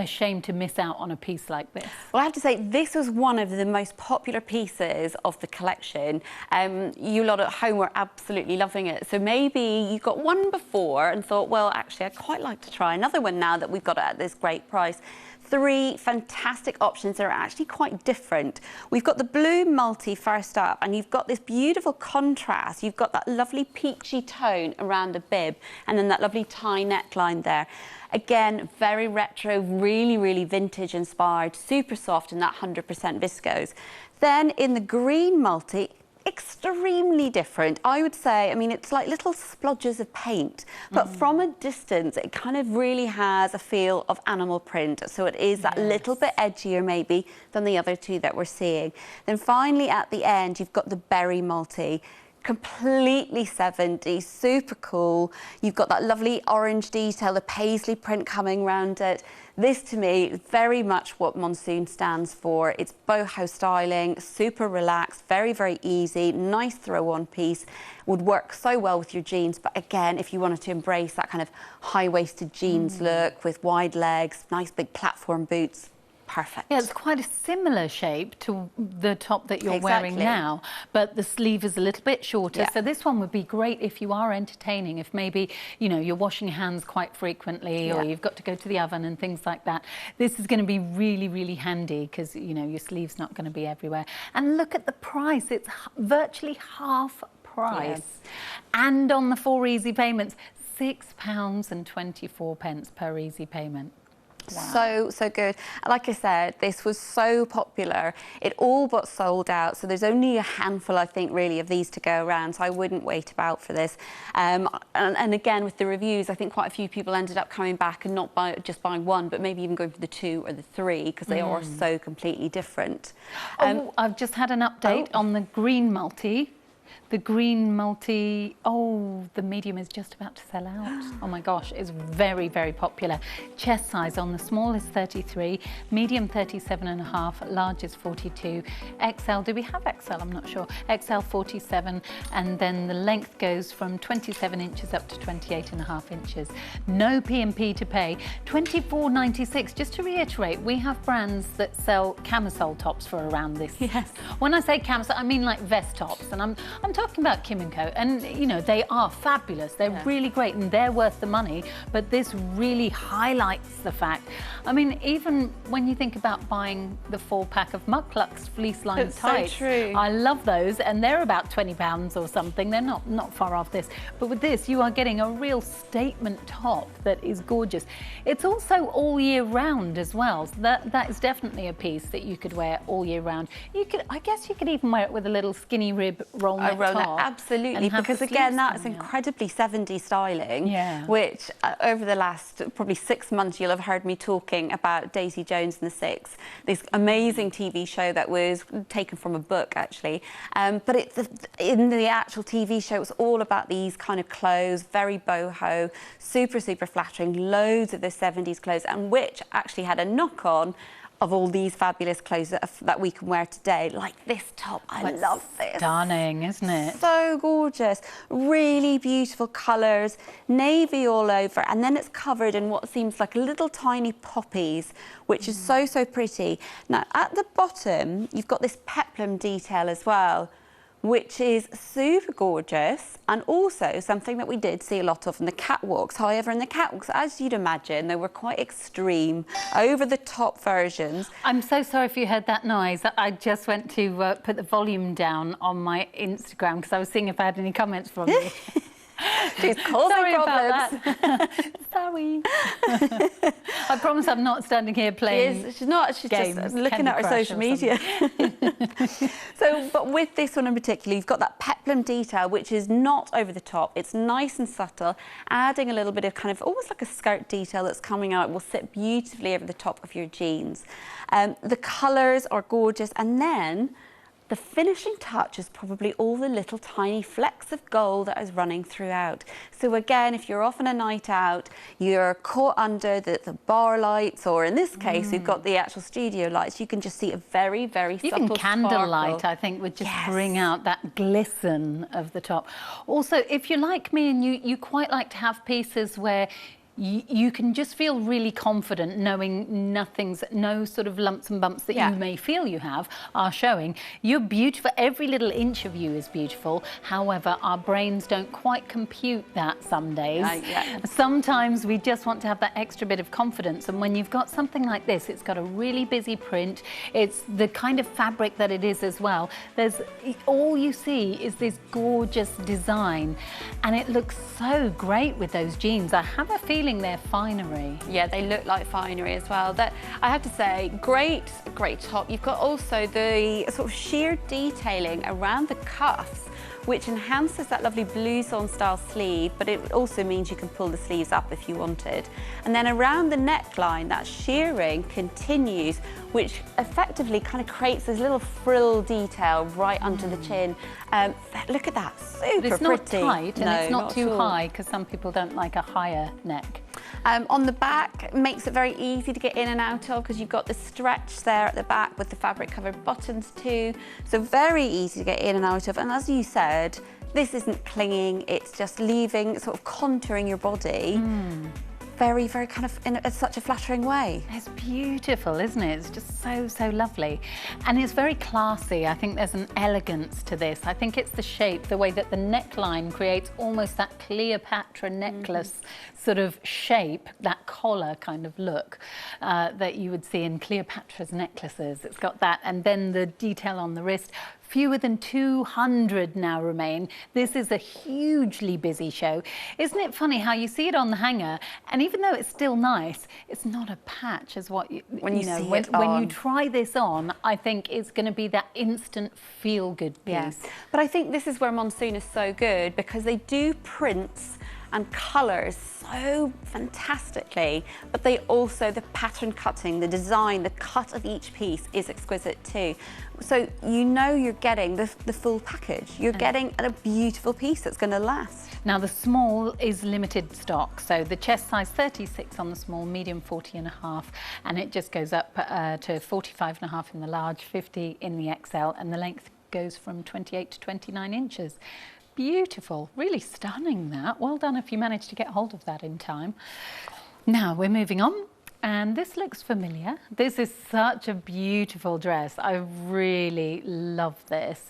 A shame to miss out on a piece like this. Well, I have to say, this was one of the most popular pieces of the collection. You lot at home were absolutely loving it. So maybe you got one before and thought, well, actually, I'd quite like to try another one now that we've got it at this great price. 3 fantastic options that are actually quite different. We've got the blue multi first up, and you've got this beautiful contrast. You've got that lovely peachy tone around the bib, and then that lovely tie neckline there. Again, very retro, really, really vintage inspired, super soft in that 100% viscose. Then in the green multi, extremely different. I would say, I mean, it's like little splodges of paint, but from a distance, it kind of really has a feel of animal print. So it is that little bit edgier maybe than the other 2 that we're seeing. Then finally at the end, you've got the berry multi. Completely 70s, super cool. You've got that lovely orange detail, the paisley print coming around it. This, to me, is very much what Monsoon stands for. It's boho styling, super relaxed, very, very easy, nice throw-on piece. Would work so well with your jeans, but again, if you wanted to embrace that kind of high-waisted jeans look with wide legs, nice big platform boots, perfect. Yeah, it's quite a similar shape to the top that you're wearing now, but the sleeve is a little bit shorter. So this one would be great if you are entertaining, if maybe, you know, you're washing your hands quite frequently or you've got to go to the oven and things like that. This is going to be really, really handy because, you know, your sleeve's not going to be everywhere. And look at the price. It's virtually half price. And on the 4 easy payments, £6.24 per easy payment. Wow. So good. Like I said, this was so popular. It all but sold out. So there's only a handful, I think, really, of these to go around. So I wouldn't wait about for this. And again, with the reviews, I think quite a few people ended up coming back and not just buying one, but maybe even going for the 2 or the 3 because they are so completely different. I've just had an update on the green multi. The green multi, the medium is just about to sell out. Oh my gosh, it's very, very popular. Chest size on the small is 33, medium 37.5, large is 42, XL, do we have XL? I'm not sure. XL 47, and then the length goes from 27 inches up to 28.5 inches. No P&P to pay, £24.96. Just to reiterate, we have brands that sell camisole tops for around this. Yes. When I say camisole, I mean like vest tops, and I'm talking about Kim & Co, and you know, they are fabulous, they're really great and they're worth the money, but this really highlights the fact. I mean, even when you think about buying the 4-pack of Muckluck's fleece lined tights, so true. I love those, and they're about £20 or something. They're not far off this, but with this you are getting a real statement top that is gorgeous. It's also all year round as well, so that is definitely a piece that you could wear all year round. You could, I guess you could even wear it with a little skinny rib roll neck top. Absolutely, because again, that's incredibly 70s styling, which over the last probably 6 months you'll have heard me talking about Daisy Jones and the Six, this amazing TV show that was taken from a book actually, but in the actual TV show it was all about these kind of clothes, very boho, super flattering, loads of the 70s clothes, and which actually had a knock-on of all these fabulous clothes that we can wear today, like this top. I love this. Stunning, isn't it? So gorgeous. Really beautiful colours, navy all over, and then it's covered in what seems like little tiny poppies, which is so pretty. Now, at the bottom, you've got this peplum detail as well, which is super gorgeous, and also something that we did see a lot of in the catwalks. However, in the catwalks, as you'd imagine, they were quite extreme, over-the-top versions. I'm so sorry if you heard that noise. I just went to put the volume down on my Instagram because I was seeing if I had any comments from you. She's causing problems. About that. Sorry. I promise I'm not standing here playing. She's not. She's games, just looking at her social media. So, but with this one in particular, you've got that peplum detail, which is not over the top. It's nice and subtle, adding a little bit of kind of almost like a skirt detail that's coming out. It will sit beautifully over the top of your jeans. The colours are gorgeous, and then the finishing touch is probably all the little tiny flecks of gold that is running throughout. So again, if you're off on a night out, you're caught under the bar lights, or in this case, we've got the actual studio lights, you can just see a very subtle even candlelight, sparkle. I think, would just bring out that glisten of the top. Also, if you're like me and you quite like to have pieces where you can just feel really confident knowing no sort of lumps and bumps that you may feel you have are showing. You're beautiful. Every little inch of you is beautiful. However, our brains don't quite compute that some days. Sometimes we just want to have that extra bit of confidence. And when you've got something like this, it's got a really busy print. It's the kind of fabric that it is as well. All you see is this gorgeous design, and it looks so great with those jeans. I have a feeling they're finery. Yeah, they look like finery as well. That, I have to say, great top. You've got also the sort of sheer detailing around the cuffs, which enhances that lovely blouson style sleeve, but it also means you can pull the sleeves up if you wanted. And then around the neckline, that shearing continues, which effectively kind of creates this little frill detail right under the chin. Look at that, super It's not pretty. tight, and it's not too high, because some people don't like a higher neck. On the back, makes it very easy to get in and out of, because you've got the stretch there at the back with the fabric covered buttons too. So very easy to get in and out of. And as you said, this isn't clinging, it's just leaving, sort of contouring your body. Very, very kind of in such a flattering way. It's beautiful, isn't it? It's just so lovely. And it's very classy. I think there's an elegance to this. I think it's the shape, the way that the neckline creates almost that Cleopatra necklace sort of shape, that collar kind of look that you would see in Cleopatra's necklaces. It's got that, and then the detail on the wrist. Fewer than 200 now remain. This is a hugely busy show. Isn't it funny how you see it on the hanger, and even though it's still nice, it's not a patch as what when you try this on, I think it's going to be that instant feel-good piece. Yes. But I think this is where Monsoon is so good, because they do prints and colours so fantastically, but they also, the pattern cutting, the design, the cut of each piece is exquisite too. So you know you're getting the full package. You're getting a beautiful piece that's going to last. Now the small is limited stock, so the chest size 36 on the small, medium 40.5, and it just goes up to 45.5 in the large, 50 in the XL, and the length goes from 28 to 29 inches. Beautiful, really stunning that. Well done if you managed to get hold of that in time. Now we're moving on, and this looks familiar. This is such a beautiful dress. I really love this.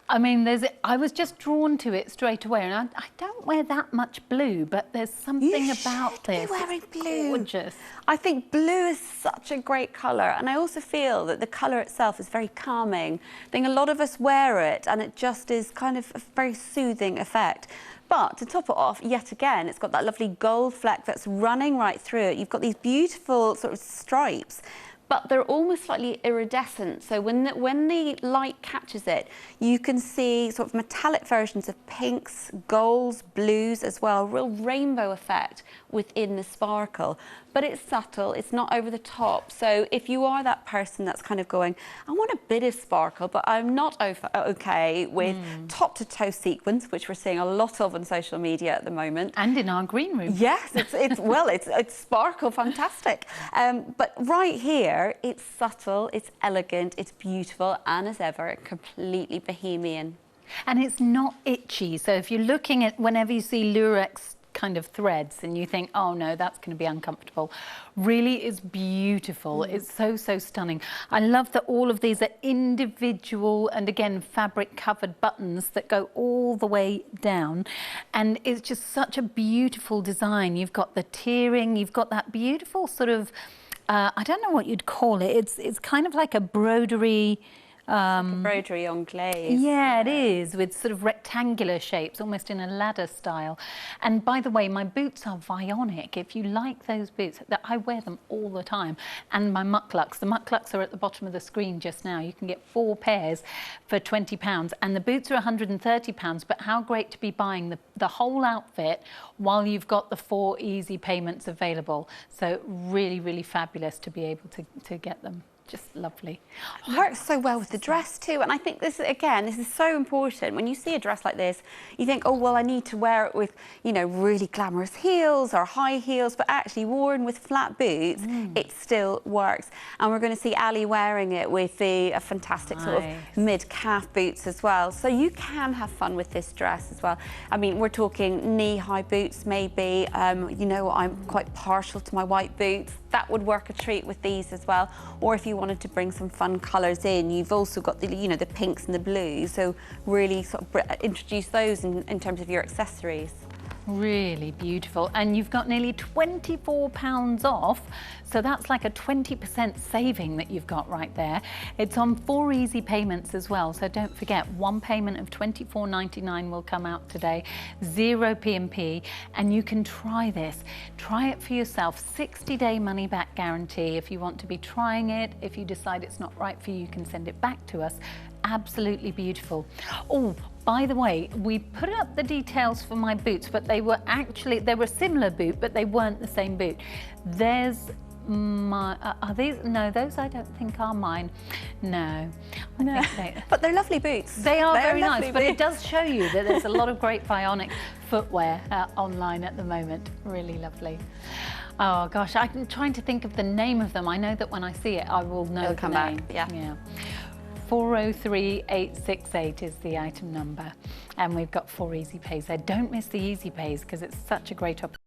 I mean, I was just drawn to it straight away, and I don't wear that much blue, but there's something about this. You're wearing blue. Gorgeous. I think blue is such a great colour, and I also feel that the colour itself is very calming. I think a lot of us wear it, and it just is kind of a very soothing effect. But to top it off, yet again, it's got that lovely gold fleck that's running right through it. You've got these beautiful sort of stripes, but they're almost slightly iridescent. So when the light catches it, you can see sort of metallic versions of pinks, golds, blues as well, real rainbow effect within the sparkle. But it's subtle, it's not over the top. So if you are that person that's kind of going, I want a bit of sparkle, but I'm not okay with top to toe sequins, which we're seeing a lot of on social media at the moment. And in our green room. Yes, it's sparkle fantastic. But right here, it's subtle, it's elegant, it's beautiful, and as ever, completely bohemian. And it's not itchy. So if you're looking at, whenever you see lurex kind of threads and you think, oh no, that's going to be uncomfortable, really is beautiful. It's so stunning. I love that all of these are individual and again fabric covered buttons that go all the way down, and it's just such a beautiful design. You've got the tiering, you've got that beautiful sort of I don't know what you'd call it. It's kind of like a broderie. Like a broderie on glaze. Yeah, it is, with sort of rectangular shapes, almost in a ladder style. And by the way, my boots are Vionic. If you like those boots, I wear them all the time. And my mucklucks. The mucklucks are at the bottom of the screen just now. You can get 4 pairs for £20. And the boots are £130. But how great to be buying the whole outfit while you've got the 4 easy payments available. So really, really fabulous to be able to get them. just lovely. It works so well with the dress too, and I think this is so important. When you see a dress like this, you think, oh well, I need to wear it with, you know, really glamorous heels or high heels, but actually worn with flat boots, it still works. And we're going to see Ali wearing it with a fantastic sort of mid-calf boots as well. So you can have fun with this dress as well. I mean, we're talking knee-high boots maybe. You know, I'm quite partial to my white boots. That would work a treat with these as well. Or if you wanted to bring some fun colours in, you've also got the, you know, the pinks and the blues. So really sort of introduce those in terms of your accessories. Really beautiful, and you've got nearly £24 off, so that's like a 20% saving that you've got right there. It's on 4 easy payments as well, so don't forget, one payment of £24.99 will come out today, 0 P&P, and you can try this. Try it for yourself, 60-day money-back guarantee. If you want to be trying it, if you decide it's not right for you, you can send it back to us. Absolutely beautiful. Oh, by the way, we put up the details for my boots, but they were a similar boot, but they weren't the same boot. There's my, are these? No, those I don't think are mine. No. But they're lovely boots. They are very nice, but it does show you that there's a lot of great bionic footwear online at the moment. Really lovely. Oh gosh, I'm trying to think of the name of them. I know that when I see it, I will know the name. Yeah. 403868 is the item number, and we've got 4 easy pays there. Don't miss the easy pays because it's such a great opportunity.